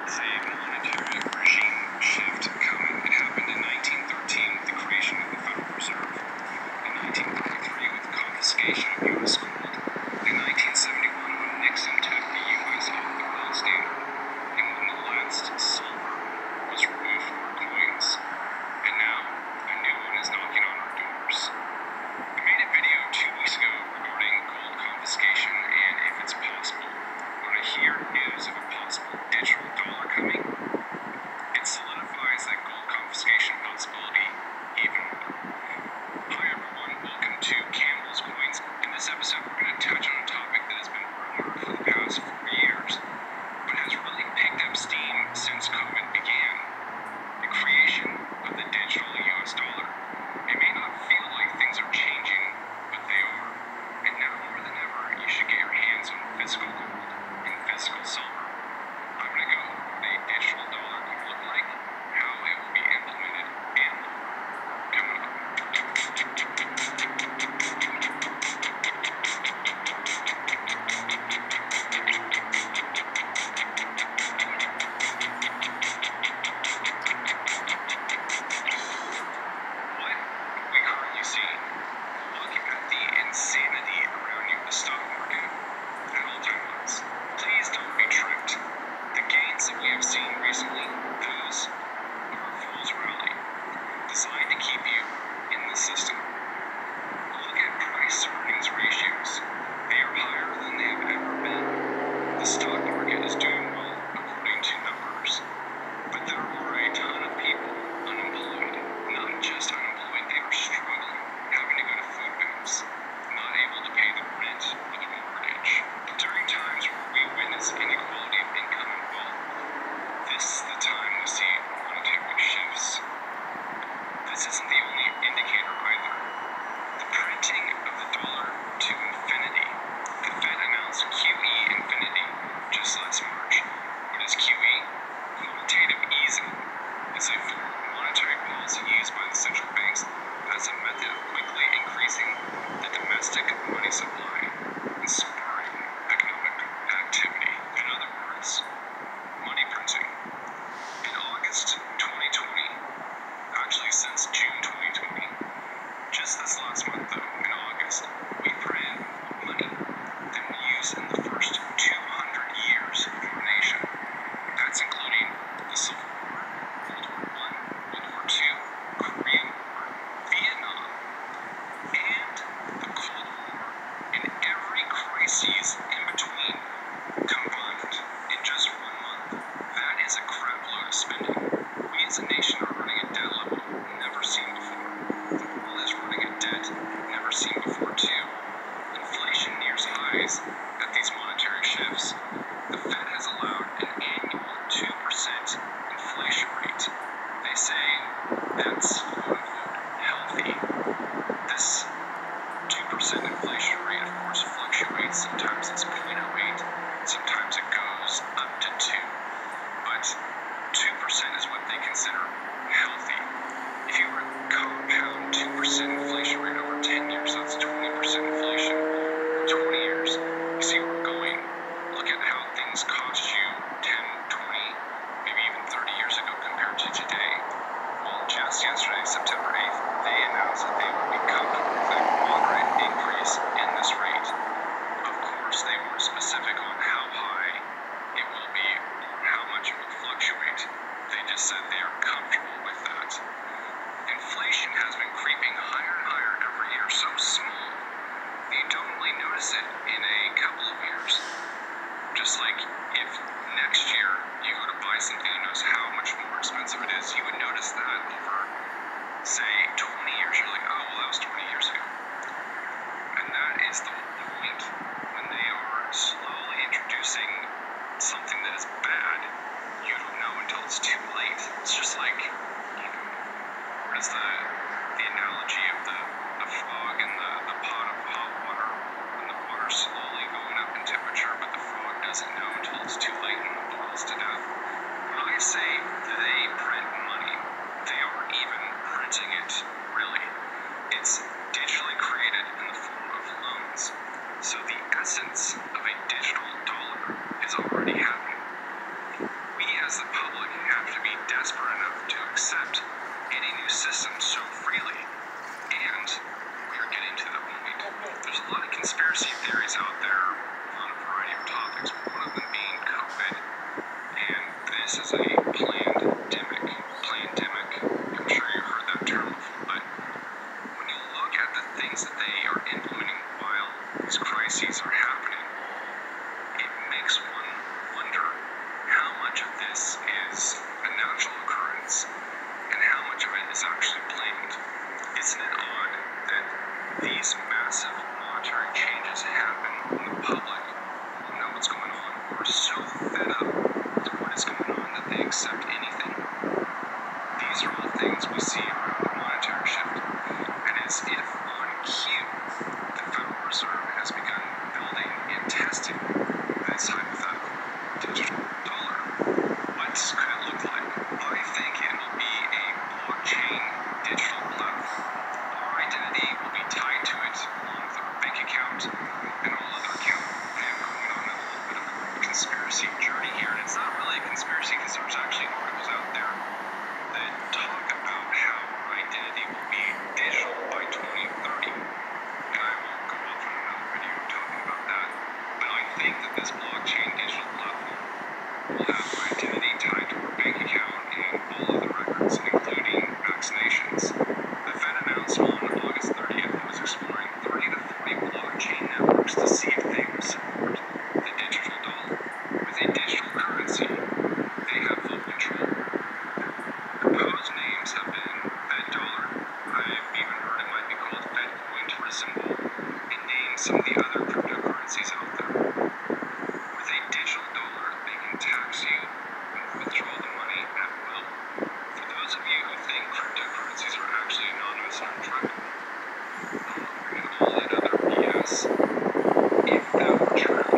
is a monetary regime shift coming. It happened in 1913 with the creation of the Federal Reserve, in 1933 with the confiscation of U.S. gold, in 1971 when Nixon took the U.S. off the gold standard, and when the last silver was removed from our coins. And now, a new one is knocking on our doors. I made a video 2 weeks ago regarding gold confiscation and if it's possible. When I hear news of a possible digital dollar coming, it solidifies that gold confiscation possibility even more. Hi everyone, welcome to Campbell's Coins. In this episode, we're going to touch on a topic that has been rumored for the past 4 years, but has really picked up steam since COVID began. The creation of the digital US dollar. It may not feel like things are changing, but they are. And now more than ever, you should get your hands on physical gold and physical silver. I'm going to go over what a digital dollar could look like, how it will be implemented, and more. Coming up. Insanity around you, the stock market, at all-time highs. Please don't be tricked. The gains that we have seen recently, those are a fool's rally, designed to keep you in the system. Look at price-earnings ratios. They are higher than they have ever been. The stock market is doing well according to numbers, but there are a ton of people unemployed. Not just unemployed, they are struggling, having to go to food banks, not able to pay the rent or the mortgage. During times where we witness inequality of income and wealth, this is the time we see monetary shifts. This isn't the only indicator either. The printing of the dollar to infinity. The Fed announced QE infinity just last March. What is QE? Quantitative easing. It's a form of monetary policy used by the central banks as a method of quickly increasing the domestic money supply and spurring economic activity. In other words, money printing. In August 2020, actually since June 2020, just this last month though, in August, we printed more money than we used in the first 200 years of our nation. That's including the Civil War, World War I, World War II, Korean War, Vietnam, and the Cold War, and every crisis in between combined in just 1 month. That is a crap load of spending. We as a nation are running a debt level never seen before. The world is running a debt never seen before too. Inflation nears highs at these monetary shifts. The Fed has allowed an annual 2% inflation rate. They say that's quote-unquote healthy. This 2% inflation rate, of course, fluctuates. Sometimes it's 0.08, sometimes it goes up to 2. But 2% is what they consider healthy. If you were to compound 2% inflation rate over 10 years, that's 20% inflation over 20 years. You see where we're going? Look at how things cost you 10, 20, maybe even 30 years ago compared to today. Well, just yesterday, September 8th, they announced that they would be comfortable with a moderate increase in this rate. Of course, they weren't specific on how high it will be or how much it will fluctuate. They just said they are comfortable with that. Inflation has been creeping higher and higher every year, so small that you don't really notice it in a couple of years. Just like if next year you go to buy something and notice how much more expensive it is, you would notice that over, say, 20 years. You're like, oh, well, that was 20 years ago. And that is the whole point. When they are slowly introducing something that is bad, you don't know until it's too late. It's just like, what is the analogy of the frog in the pot of hot water, when the water's slowly going up in temperature, but the frog doesn't know until it's too late and it boils to death. When I say they print money, they aren't even printing it, really. It's digitally created in the form of loans. So the essence of a digital dollar is already happening. We does the public have to be desperate enough to accept any new system so freely? And we are getting to the point. There's a lot of conspiracy theories out there on a variety of topics, one of them being COVID. And this is a plandemic. I'm sure you've heard that term before, but when you look at the things that they are implementing while these crises are happening, it makes one wonder how much of this is a natural occurrence and how much of it is actually planned. Isn't it odd that these massive monetary changes happen when the public won't know what's going on, or are so fed up with what is going on that they accept anything? These are all things we see around the monetary shift. And as if on cue, the Federal Reserve has begun building and testing this hypothetical digital dollar. What could it look like? I think it will be a blockchain digital platform. Our identity will be tied to it along with our bank account and all other accounts. I am going on a little bit of a conspiracy journey here, and it's not really a conspiracy because there's actually articles out there that talk about how our identity will be digital by 2030. And I will go off on another video talking about that. But I think that this blockchain digital platform will have our identity tied to our bank account and all other records, including vaccinations. The Fed announced on August 30th it was exploring 30 to 40 blockchain networks to see if they will support the digital dollar. With a digital currency, they have full control. Proposed names have been Fed dollar. I've even heard it might be called Fed coin to resemble and name some of the other cryptocurrencies out there. With a digital dollar, they can tax you and withdraw the money at will. For those of you who think cryptocurrencies are actually anonymous and untrackable, and all that other BS, if that were true,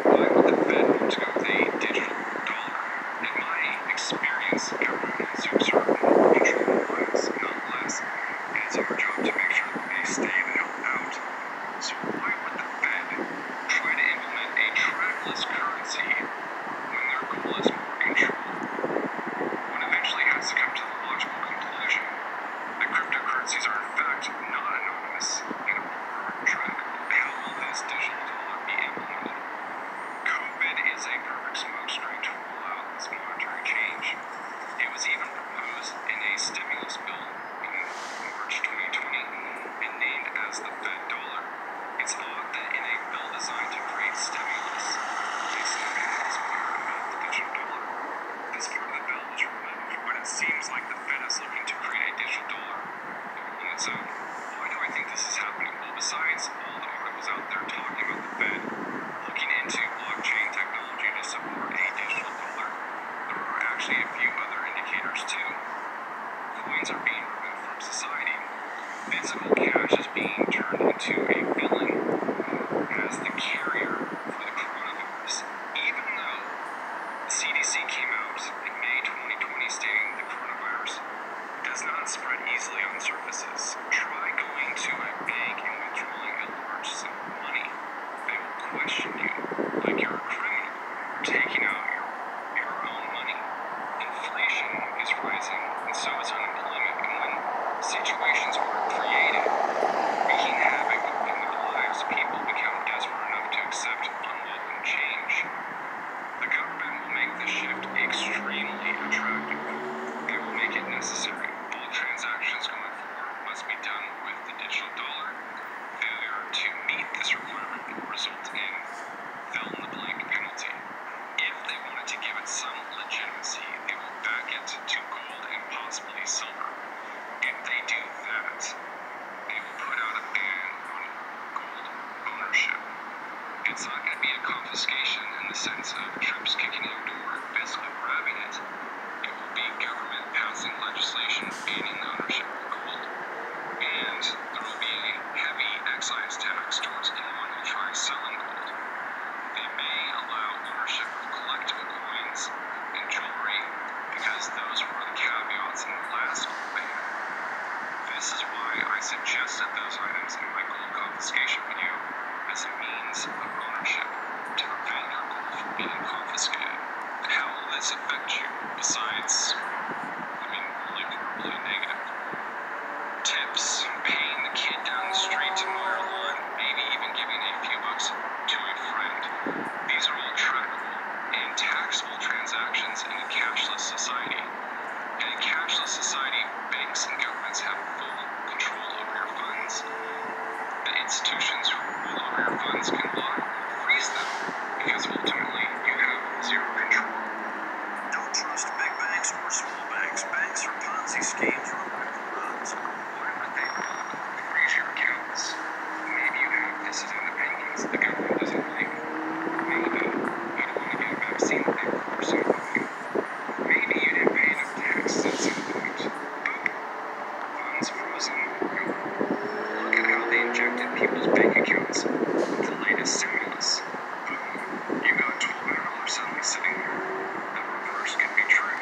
why would the Fed want to go with a digital dollar? In my experience, government wants to exert more control on us, not less. And it's our job to make sure that they stay the hell out. So why would the Fed try to implement a trackless currency when their goal is more control? One eventually has to come to the logical conclusion that cryptocurrencies are in fact not anonymous and are trackable. How will this digital dollar be implemented? COVID is a perfect smokescreen to roll out this monetary change. It was even proposed in a stimulus bill in March 2020 and named as the Fed dollar. It's odd that in a bill designed to create stimulus, they still have this part about the digital dollar. This part of the bill was removed, but it seems like the Fed is looking to create a digital dollar on its own. Why do I think this is happening? Well, besides all the articles out there talking about the Fed looking into blockchain technology to support a digital dollar, there are actually a few other indicators too. Coins are being removed from society. Physical cash is being turned into a villain as the carrier for the coronavirus. Even though the CDC came out in May 2020 stating the coronavirus does not spread easily on surfaces. Try going to a bank and withdrawing a large sum of money. They will question you like you're a criminal for taking out your own money. Inflation is rising, and so is unemployment. And when situations are created, wreaking havoc in their lives, people become desperate enough to accept unwelcome change. The government will make the shift extremely attractive. They will make it necessary. All transactions going forward must be done with the digital dollar. Failure to meet this requirement will result in fill-in-the-blank penalty. If they wanted to give it some legitimacy, they will back it to gold and possibly silver. If they do that, they will put out a ban on gold ownership. It's not going to be a confiscation in the sense of troops kicking in your door and physically grabbing it. It will be government passing legislation banning the ownership of gold. And there will be a heavy excise tax towards anyone who tries selling gold. They may allow ownership of collectible coins and jewelry because those were the caveats in the last gold ban. This is why I suggested those items in my gold confiscation video as a means of ownership to prevent your gold from being confiscated. How will this this affect you besides, really negative? Tips, paying the kid down the street to mow your lawn, maybe even giving a few bucks to a friend. These are all trackable and taxable transactions in a cashless society. In a cashless society, banks and governments have full control over your funds. The institutions who rule over your funds can block or freeze them because ultimately you have zero control. Don't trust big banks or small banks. Banks are Ponzi schemes run by morons. Why would they freeze your accounts? Maybe you have dissident opinions the government doesn't like. Maybe you don't want to get a vaccine that they're forcing on you. Maybe you didn't pay enough taxes at some point. Boom! Funds frozen. Look at how they injected people's bank accounts with the latest stimulus. Boom! You got $1,200 suddenly sitting there. The reverse could be true.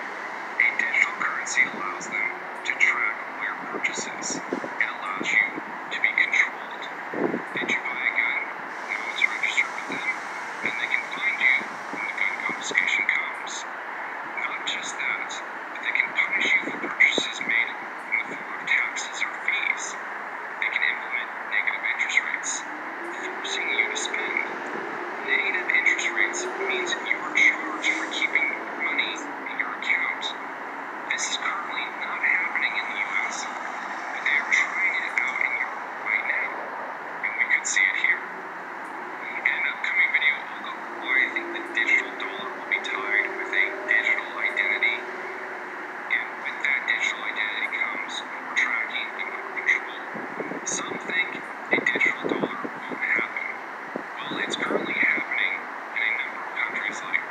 A digital currency allows them to track all your purchases. It allows you to be controlled. Did you buy a gun? No one's registered with them. Then they can find you when the gun confiscation comes. Not just that, but they can punish you for purchases made in the form of taxes or fees. They can implement negative interest rates, forcing you to spend. Negative interest rates means you are charged for keeping more money in your account. This is currently not happening in the U.S., but they are trying it out in Europe right now, and we could see it here. In an upcoming video, I'll go over why I think the digital dollar will be tied with a digital identity, and with that digital identity comes more tracking and more control. Some think a digital dollar won't happen. Well, it's currently happening in a number of countries like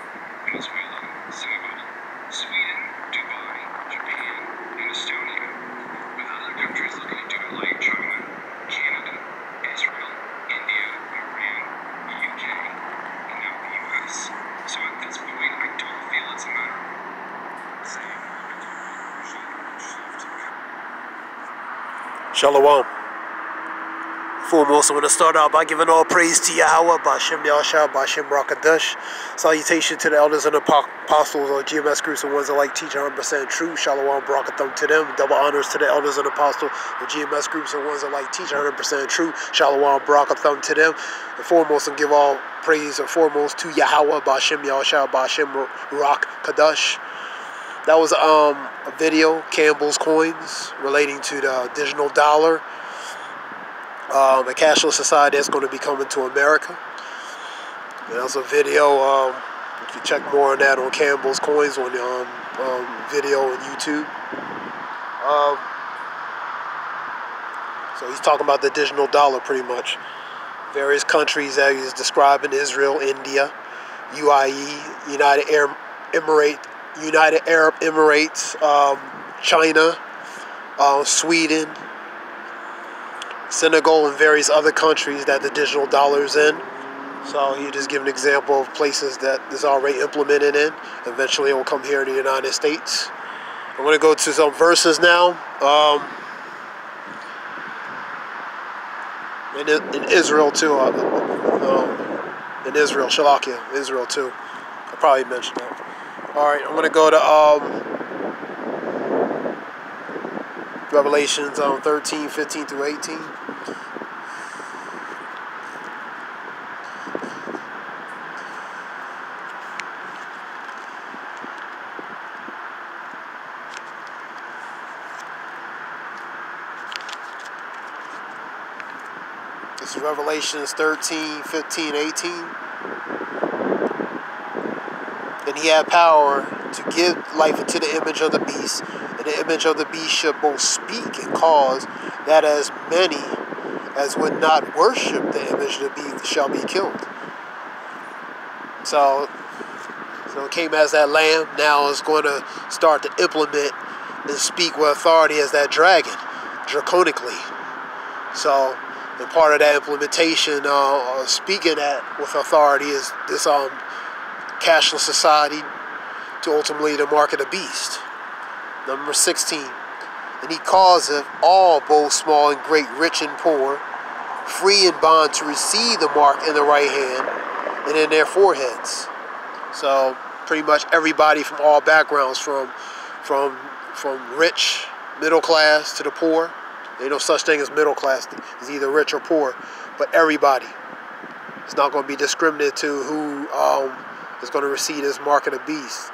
Venezuela, Senegal, Sweden, Dubai, Japan, and Estonia, with other countries looking to do it like China, Canada, Israel, India, Iran, the UK, and now the US. So at this point, I don't feel it's a matter of saying regime shift. Shalom. Foremost, I want to start out by giving all praise to Yahweh, Ba'ashem Yahshua, Ba'ashem Rakadash. Salutation to the elders and apostles of GMS groups and ones that like teach 100% true. Shalom, Barakatham to them. Double honors to the elders and apostles of GMS groups and ones that like teach 100% true. Shalom, Barakatham to them. And foremost, and give all praise and foremost to Yahweh, Ba'ashem Yahshua, Ba'ashem Rakadash. That was a video, Campbell's coins, relating to the digital dollar. A cashless society that's going to be coming to America. And that's a video. You can check more on that on Campbell's coins on video on YouTube. So he's talking about the digital dollar pretty much. Various countries that he's describing: Israel, India, UAE, United Arab Emirates, China, Sweden, Senegal, and various other countries that the digital dollar is in. So he just give an example of places that is already implemented in. Eventually it will come here in the United States. I'm going to go to some verses now. In Israel too. In Israel, Shalakia, Israel too. I probably mentioned that. Alright, I'm going to go to Revelations 13, 15 through 18. This is Revelations 13, 15, 18. And he had power to give life into the image of the beast, and the image of the beast should both speak and cause that as many as would not worship the image of the beast shall be killed. So it came as that lamb. Now it's going to start to implement and speak with authority as that dragon, draconically. So, and part of that implementation, speaking that with authority, is this cashless society to ultimately the mark of the beast. Number 16. And he causeth all, both small and great, rich and poor, free and bond, to receive the mark in the right hand and in their foreheads. So pretty much everybody from all backgrounds, from rich, middle class to the poor. There's no such thing as middle class. It's either rich or poor, but everybody. It's not going to be discriminated to who is going to receive this mark of the beast.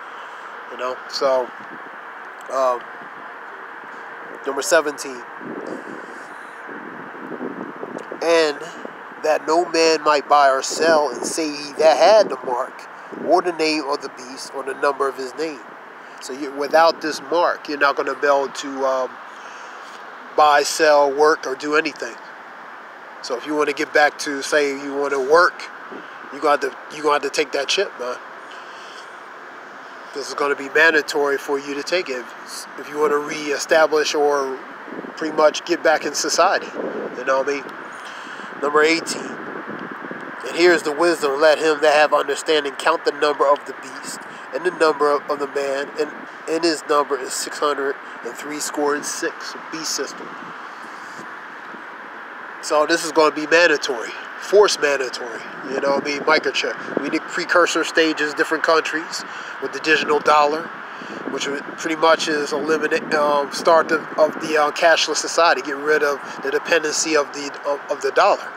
You know, so number 17. And that no man might buy or sell and say he that had the mark, or the name of the beast, or the number of his name. So without this mark, you're not going to be able to buy, sell, work, or do anything. So if you want to get back to, say, you want to work, you're going to have to take that chip, man. This is going to be mandatory for you to take it if you want to reestablish or pretty much get back in society. You know what I mean? Number 18. And here's the wisdom. Let him that have understanding count the number of the beast and the number of the man. And his number is 666. Beast system. So this is going to be mandatory. Force mandatory. You know what I mean? Microchip. We need precursor stages, different countries with the digital dollar, which pretty much is eliminate start of the cashless society. Get rid of the dependency of the dollar.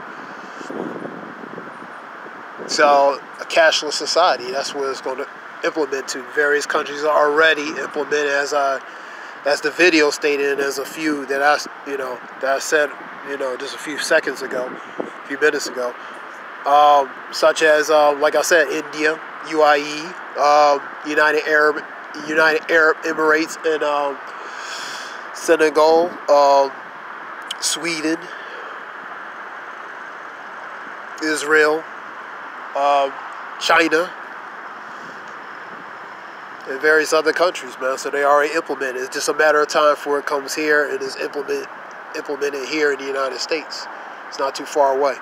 So a cashless society. That's what it's going to implement to. Various countries are already implemented, as the video stated, and there's a few that I said just a few seconds ago, a few minutes ago, such as like I said, India, UAE, United Arab Emirates, and Senegal, Sweden, Israel, China, and various other countries, man. So they already implemented. It's just a matter of time before it comes here and is implemented here in the United States. It's not too far away.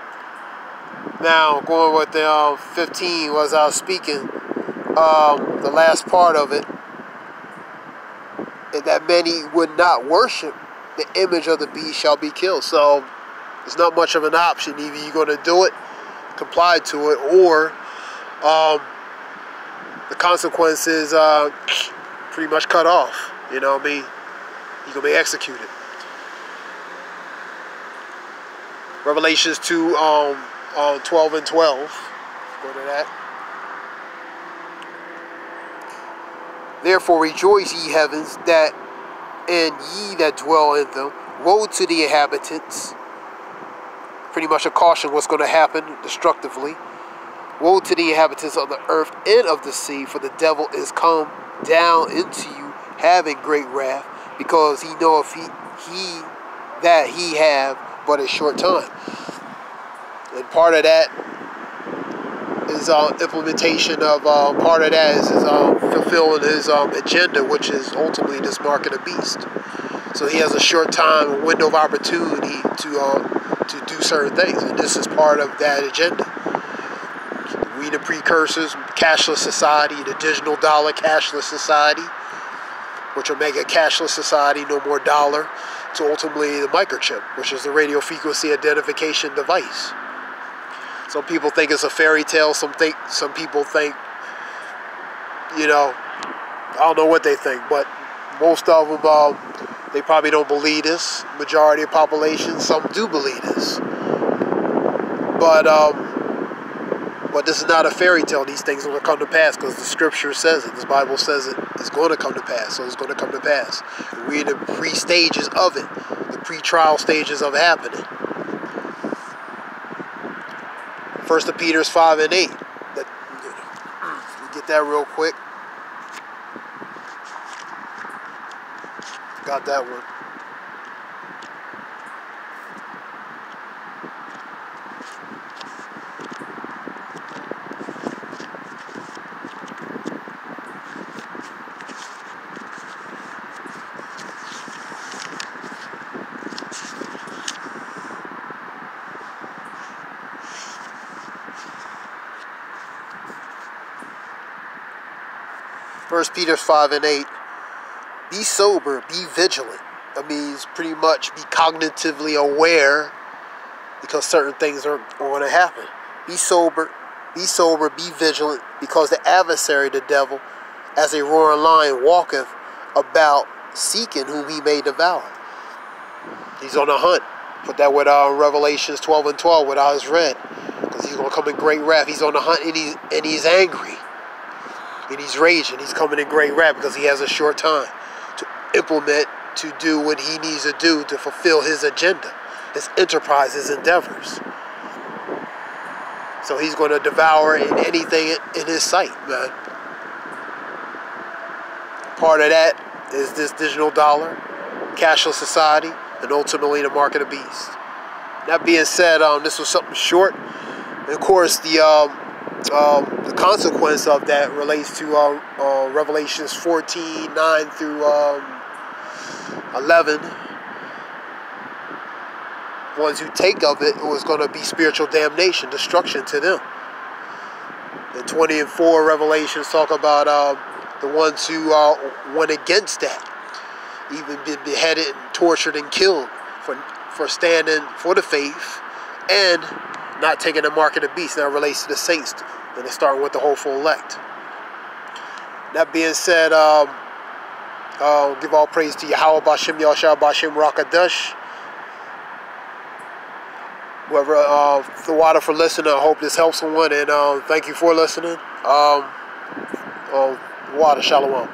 Now, going with the 15 was I was speaking, the last part of it, and that many would not worship the image of the beast shall be killed. So it's not much of an option. Either you're going to do it, comply to it, or the consequences pretty much cut off. You know what I mean? You're going to be executed. Revelations 2, 12 and 12. Go to that. Therefore rejoice, ye heavens, that and ye that dwell in them. Woe to the inhabitants. Pretty much a caution what's going to happen destructively. Woe to the inhabitants of the earth and of the sea, for the devil is come down into you, having great wrath, because he knoweth he that he have but a short time. And part of that is implementation of part of that is fulfilling his agenda, which is ultimately this mark of the beast. So he has a short time, a window of opportunity to do certain things, and this is part of that agenda. We the precursors, cashless society, the digital dollar cashless society, which will make a cashless society, no more dollar, to ultimately the microchip, which is the radio frequency identification device. Some people think it's a fairy tale. Some people think, I don't know what they think, but most of them, they probably don't believe this. Majority of the population, some do believe this. But this is not a fairy tale. These things are going to come to pass because the scripture says it. This Bible says it. It's going to come to pass. So it's going to come to pass. We're in the pre-stages of it. The pre-trial stages of happening. 1 Peter 5 and 8. We get that real quick. Got that one. First Peter 5 and 8. Be sober, be vigilant. That means pretty much be cognitively aware because certain things are going to happen. Be sober, Be sober, be vigilant, because the adversary, the devil, as a roaring lion, walketh about seeking whom he may devour. He's on the hunt. Put that with Revelations 12 and 12, what I just read. Because he's going to come in great wrath. He's on the hunt, and he's angry. And he's raging. He's coming in great wrath because he has a short time to implement, to do what he needs to do to fulfill his agenda, his enterprise, his endeavors. So he's going to devour anything in his sight, man. Part of that is this digital dollar, cashless society, and ultimately the mark of the beast. That being said, this was something short. And of course, the consequence of that relates to Revelations 14, 9 through 11. Ones who take of it was going to be spiritual damnation, destruction to them. The 20 and 4 Revelations talk about the ones who went against that, even been beheaded and tortured and killed for standing for the faith and not taking the mark of the beast. Now it relates to the saints, and it's starting with the hopeful elect. That being said, give all praise to Yahweh, Bashem, Yahshua, Bashem, Rakadash. Whoever, the water for listening, I hope this helps someone, and thank you for listening. Water, Shalom.